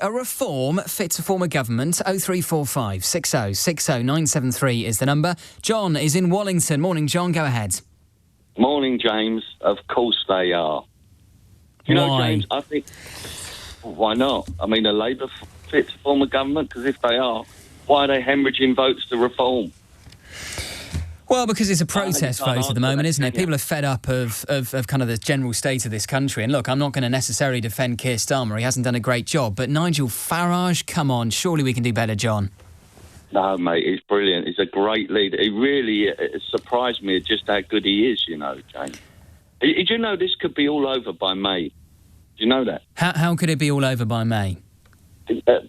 A reform fit to form a government. 0345 60 60 973 is the number. John is in Wallington. Morning, John. Go ahead. Morning, James. Of course they are. You know, James, I think... Why not? I mean, are Labour fit to form a government? Because if they are, why are they hemorrhaging votes to reform? Well, because it's a protest vote at the moment, isn't it? People are fed up of kind of the general state of this country. And look, I'm not going to necessarily defend Keir Starmer. He hasn't done a great job. But Nigel Farage, come on, surely we can do better, John. No, mate, he's brilliant. He's a great leader. He really surprised me at just how good he is, you know, James. Did you know this could be all over by May? Do you know that? How could it be all over by May?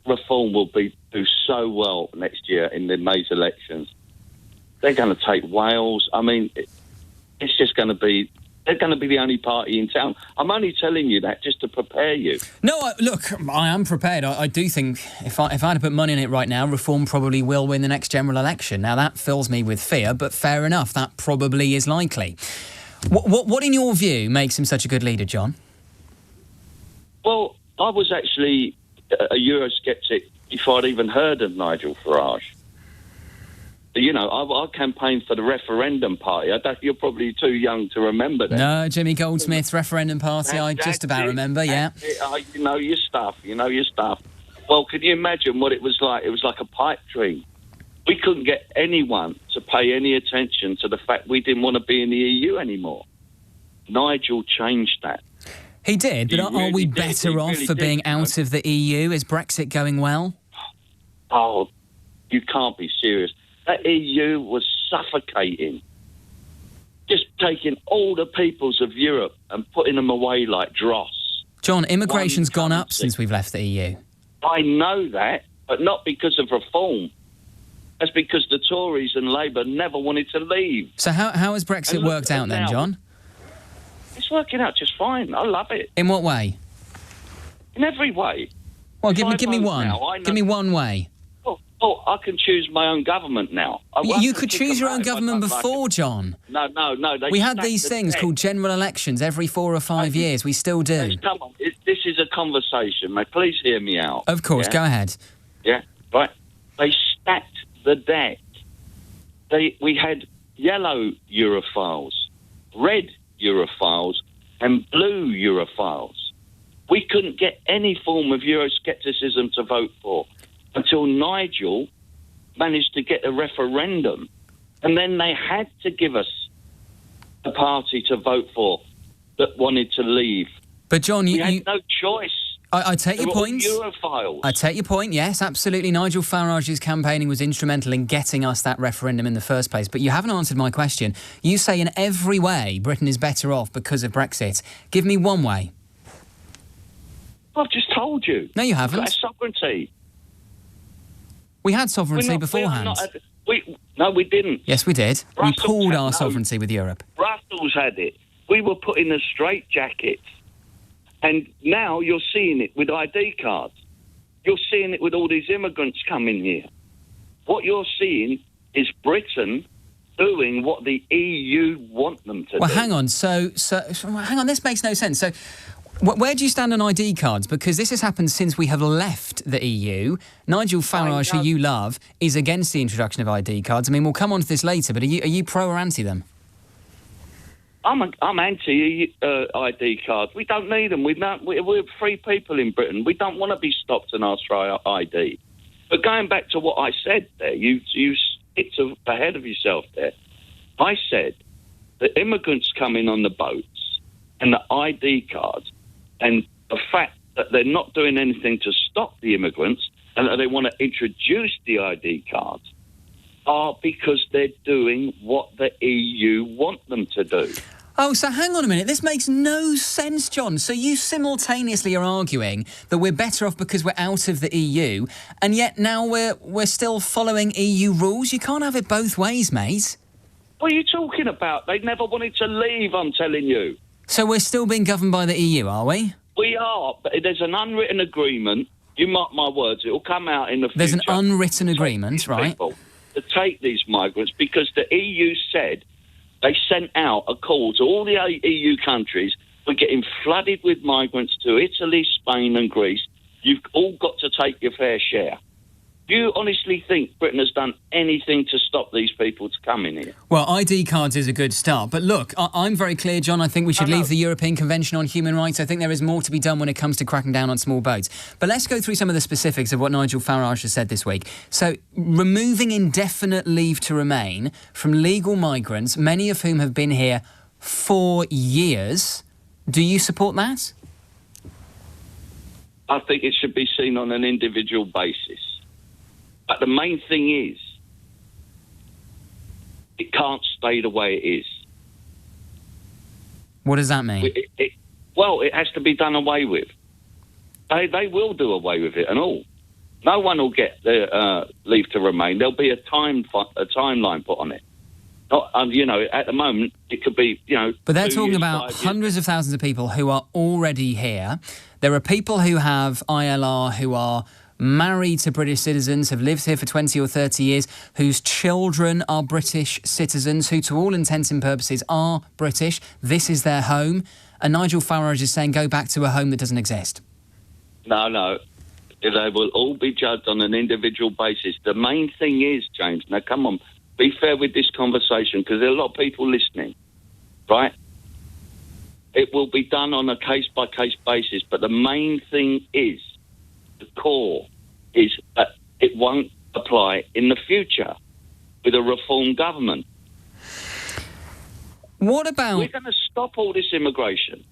Reform will do so well next year in the May's elections. They're going to take Wales. I mean, it's just going to be... They're going to be the only party in town. I'm only telling you that just to prepare you. No, look, I am prepared. I do think if I had to put money in it right now, Reform probably will win the next general election. Now, that fills me with fear, but fair enough, that probably is likely. What in your view, makes him such a good leader, John? Well, I was actually a Eurosceptic before I'd even heard of Nigel Farage. You know, I campaigned for the referendum party. You're probably too young to remember that. No, Jimmy Goldsmith's referendum party, I just about remember, yeah. You know your stuff, Well, can you imagine what it was like? It was like a pipe dream. We couldn't get anyone to pay any attention to the fact we didn't want to be in the EU anymore. Nigel changed that. He did, but are we better off for being out of the EU? Is Brexit going well? Oh, you can't be serious. That EU was suffocating. Just taking all the peoples of Europe and putting them away like dross. John, immigration's gone up since we've left the EU. I know that, but not because of reform. That's because the Tories and Labour never wanted to leave. So how has Brexit worked out then, John? It's working out just fine. I love it. In what way? In every way. Well, give me one. Give me one way. Oh, I can choose my own government now. You could choose your own government before, John. No. We had these things called general elections every 4 or 5 years. We still do. Come on. This is a conversation, mate. Please hear me out. Of course. Yeah? Go ahead. Yeah, right. They stacked the deck. We had yellow Europhiles, red Europhiles, and blue Europhiles. We couldn't get any form of Euroscepticism to vote for until Nigel managed to get a referendum. And then they had to give us a party to vote for that wanted to leave. But, John, we had no choice. I take your point. Europhiles. I take your point, yes, absolutely. Nigel Farage's campaigning was instrumental in getting us that referendum in the first place. But you haven't answered my question. You say in every way Britain is better off because of Brexit. Give me one way. I've just told you. No, you haven't. We've got sovereignty. We had sovereignty beforehand. No, we didn't. Yes, we did. We pooled our sovereignty with Europe. Brussels had it. We were put in a straitjacket. And now you're seeing it with ID cards. You're seeing it with all these immigrants coming here. What you're seeing is Britain doing what the EU want them to do. Well, hang on. So hang on. This makes no sense. So where do you stand on ID cards? Because this has happened since we have left the EU. Nigel Farage, who you love, is against the introduction of ID cards. I mean, we'll come on to this later, but are you pro or anti them? I'm anti ID cards. We don't need them. We're free people in Britain. We don't want to be stopped and asked for ID. But going back to what I said there, you skipped ahead of yourself there. I said the immigrants coming on the boats and the ID cards and the fact that they're not doing anything to stop the immigrants and that they want to introduce the ID cards are because they're doing what the EU want them to do. Oh, so hang on a minute. This makes no sense, John. So you simultaneously are arguing that we're better off because we're out of the EU, and yet now we're still following EU rules? You can't have it both ways, mate. What are you talking about? They never wanted to leave, I'm telling you. So we're still being governed by the EU, are we? We are, but there's an unwritten agreement. You mark my words, it will come out in the future. There's an unwritten agreement, right? To take these migrants because the EU said they sent out a call to all the EU countries. We're getting flooded with migrants to Italy, Spain and Greece. You've all got to take your fair share. Do you honestly think Britain has done anything to stop these people to coming here? Well, ID cards is a good start. But look, I'm very clear, John. I think we should leave the European Convention on Human Rights. I think there is more to be done when it comes to cracking down on small boats. But let's go through some of the specifics of what Nigel Farage has said this week. So, removing indefinite leave to remain from legal migrants, many of whom have been here for years. Do you support that? I think it should be seen on an individual basis. But the main thing is, it can't stay the way it is. What does that mean? It has to be done away with. They will do away with it and all. No one will get their leave to remain. There'll be a timeline put on it. Not, at the moment, it could be, But they're talking about hundreds of thousands of people who are already here. There are people who have ILR who are married to British citizens, have lived here for 20 or 30 years, whose children are British citizens, who to all intents and purposes are British. This is their home. And Nigel Farage is saying go back to a home that doesn't exist. No. They will all be judged on an individual basis. The main thing is, James, now come on, be fair with this conversation, because there are a lot of people listening, right? It will be done on a case-by-case basis, but the main thing is, the core is that it won't apply in the future with a reformed government. What about... We're going to stop all this immigration.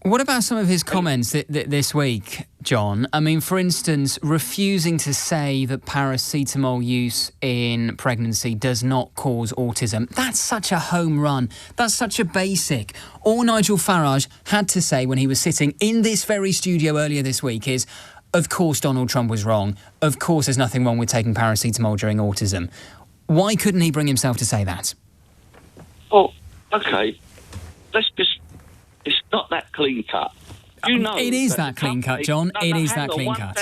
What about some of his comments this week, John? I mean, for instance, refusing to say that paracetamol use in pregnancy does not cause autism. That's such a home run. That's such a basic. All Nigel Farage had to say when he was sitting in this very studio earlier this week is, of course Donald Trump was wrong. Of course there's nothing wrong with taking paracetamol during autism. Why couldn't he bring himself to say that? Oh, OK. Let's just... It's not that clean cut. It is that clean cut, John. It is that clean cut.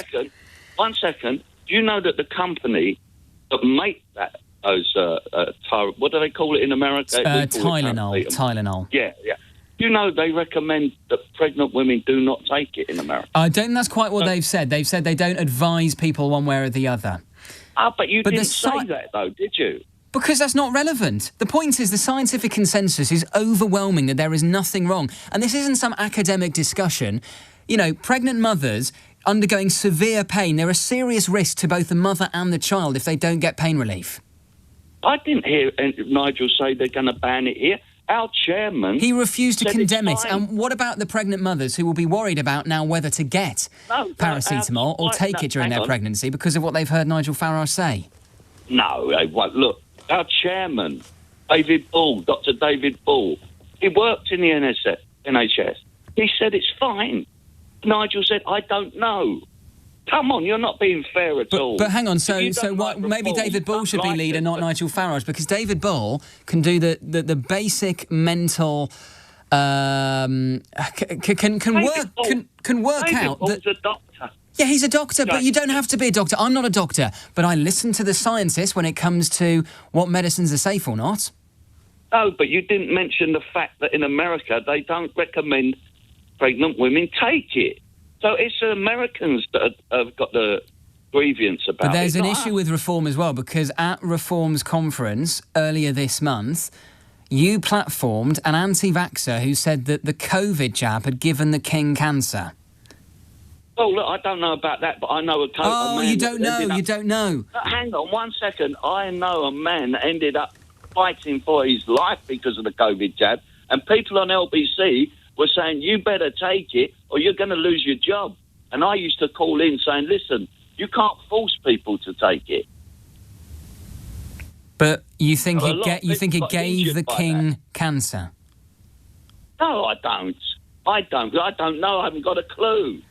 One second. Do you know that the company that make those what do they call it in America? Tylenol. Yeah. Do you know they recommend that pregnant women do not take it in America? I don't think that's quite what they've said. They've said they don't advise people one way or the other. But you didn't say that, though, did you? Because that's not relevant. The point is the scientific consensus is overwhelming that there is nothing wrong. And this isn't some academic discussion. Pregnant mothers undergoing severe pain, there are serious risks to both the mother and the child if they don't get pain relief. I didn't hear Nigel say they're going to ban it here. Our chairman... He refused to condemn it. And what about the pregnant mothers who will be worried about now whether to get paracetamol or take it during their pregnancy because of what they've heard Nigel Farage say? No, they won't. Look. Our chairman, Dr. David Ball, he worked in the NHS. He said it's fine. Nigel said, I don't know. Come on, you're not being fair at all. But hang on, maybe David Ball should be leader, not Nigel Farage, because David Ball can do the basic mental... can work out that... Ball's a doctor. Yeah, he's a doctor, but you don't have to be a doctor. I'm not a doctor, but I listen to the scientists when it comes to what medicines are safe or not. No, but you didn't mention the fact that in America they don't recommend pregnant women take it. So it's the Americans that have got the grievance about it. But there's an issue with Reform as well, because at Reform's conference earlier this month, you platformed an anti-vaxxer who said that the COVID jab had given the king cancer. Oh, look, I don't know about that, but I know a man... Oh, you don't know. Hang on 1 second. I know a man that ended up fighting for his life because of the COVID jab, and people on LBC were saying, you better take it or you're going to lose your job. And I used to call in saying, listen, you can't force people to take it. But you think it gave the king cancer? No, I don't. I don't know. I haven't got a clue.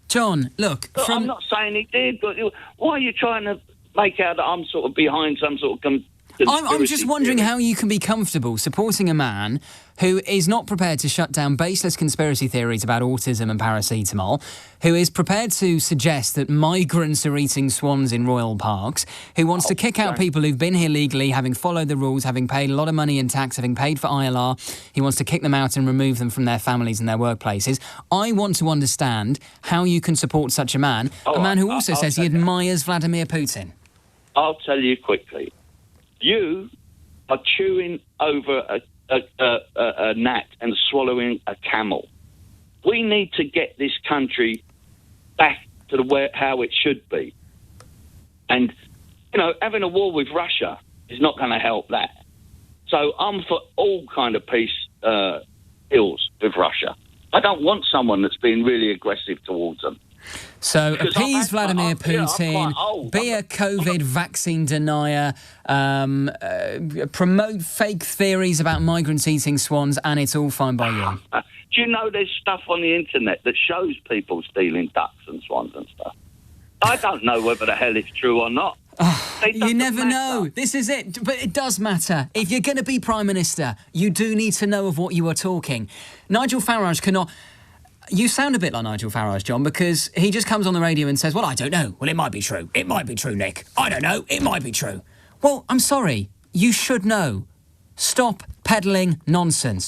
John, look... I'm not saying he did, but why are you trying to make out that I'm sort of behind some sort of I'm just wondering how you can be comfortable supporting a man who is not prepared to shut down baseless conspiracy theories about autism and paracetamol, who is prepared to suggest that migrants are eating swans in royal parks, who wants to kick out people who've been here legally, having followed the rules, having paid a lot of money in tax, having paid for ILR. He wants to kick them out and remove them from their families and their workplaces. I want to understand how you can support such a man, a man who also says he admires Vladimir Putin. I'll tell you quickly. You are chewing over a gnat and swallowing a camel. We need to get this country back to how it should be. And, having a war with Russia is not going to help that. So I'm for all kind of peace deals with Russia. I don't want someone that's being really aggressive towards them. So appease Vladimir Putin, be a COVID vaccine denier, promote fake theories about migrants eating swans, and it's all fine by you. Do you know there's stuff on the internet that shows people stealing ducks and swans and stuff? I don't know whether the hell it's true or not. You never know. This is it. But it does matter. If you're going to be Prime Minister, you do need to know of what you are talking. Nigel Farage cannot... You sound a bit like Nigel Farage, John, because he just comes on the radio and says, well, I don't know. Well, it might be true. It might be true, Nick. I don't know. It might be true. Well, I'm sorry. You should know. Stop peddling nonsense.